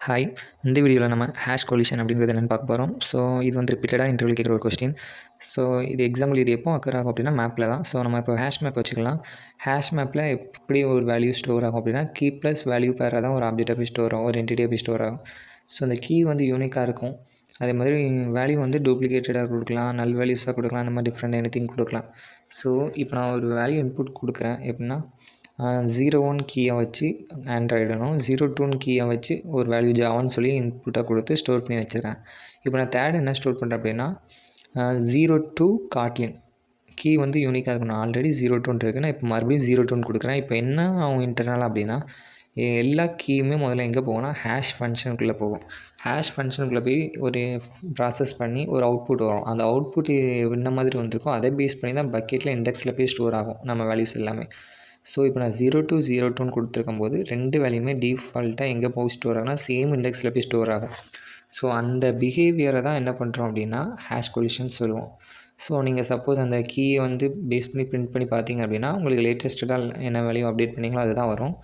Hi, இந்த வீடியோவில் நம்ம ஹேஷ் கொலிஷன் அப்படிங்கிறது என்னென்னு பார்க்க போகிறோம். ஸோ இது வந்து ரிப்பீட்டடாக இன்டர்வியூ கேட்குற ஒரு கொஸ்டின். ஸோ இது எக்ஸாம்பிள் இது எப்போ அக்கர் ஆகும் அப்படின்னா மேப்பில் தான். ஸோ நம்ம இப்போ ஹேஷ் மேப் வச்சுக்கலாம். ஹேஷ் மேப்பில் எப்படி ஒரு வேல்யூ ஸ்டோர் ஆகும் அப்படின்னா கீ ப்ளஸ் வேல்யூ பேராக தான் ஒரு ஆப்ஜெக்டாக போய் ஸ்டோர் ஆகும், ஒரு என்டிட்டியாக போய் ஸ்டோர் ஆகும். ஸோ அந்த கீ வந்து யூனிக்காக இருக்கும். அதே மாதிரி வேல்யூ வந்து டூப்ளிகேட்டடாக கொடுக்கலாம், நல் வேல்யூஸாக கொடுக்கலாம், அந்த மாதிரி டிஃப்ரெண்ட் எனிதிங் கொடுக்கலாம். ஸோ இப்போ நான் ஒரு வேல்யூ இன்புட் கொடுக்குறேன். எப்படின்னா 01 கீயை வச்சு ஆண்ட்ராய்டனும் 02 கீயை வச்சு ஒரு வேல்யூ ஜாவான்னு சொல்லி இன்புட்டாக கொடுத்து ஸ்டோர் பண்ணி வச்சுருக்கேன். இப்போ நான் தேர்ட் என்ன ஸ்டோர் பண்ணுறேன் அப்படின்னா 02 காட்லின் கீ வந்து யூனிக்காக இருக்கணும். ஆல்ரெடி 02 இருக்குது, நான் இப்போ மறுபடியும் 02 கொடுக்குறேன். இப்போ என்ன ஆகும் இன்டர்னல் அப்படின்னா எல்லா கீயுமே முதல்ல எங்கே போகும்னா ஹேஷ் ஃபங்க்ஷனுக்குள்ளே போகும். ஹேஷ் ஃபங்க்ஷனுக்குள்ளே போய் ஒரு ப்ராசஸ் பண்ணி ஒரு அவுட்புட் வரும். அந்த அவுட்புட் என்ன மாதிரி வந்திருக்கோ அதை பேஸ் பண்ணி தான் பக்கெட்டில் இண்டெக்ஸில் போய் ஸ்டோர் ஆகும் நம்ம வேல்யூஸ் எல்லாமே. ஸோ இப்போ நான் 02 02 கொடுத்துருக்கும் போது ரெண்டு வேல்யூமே டிஃபால்ட்டாக எங்கே போய் ஸ்டோர் ஆகுனா சேம் இண்டெக்ஸில் போய் ஸ்டோர் ஆகும். ஸோ அந்த பிஹேவியரை தான் என்ன பண்ணுறோம் அப்படின்னா ஹேஷ் கொலிஷன் சொல்லுவோம். ஸோ நீங்கள் சப்போஸ் அந்த கீயை வந்து பேஸ் பண்ணி பிரிண்ட் பண்ணி பார்த்தீங்க அப்படின்னா உங்களுக்கு லேட்டஸ்ட்டாக என்ன வேல்யூ அப்டேட் பண்ணிங்களோ அதுதான் வரும்.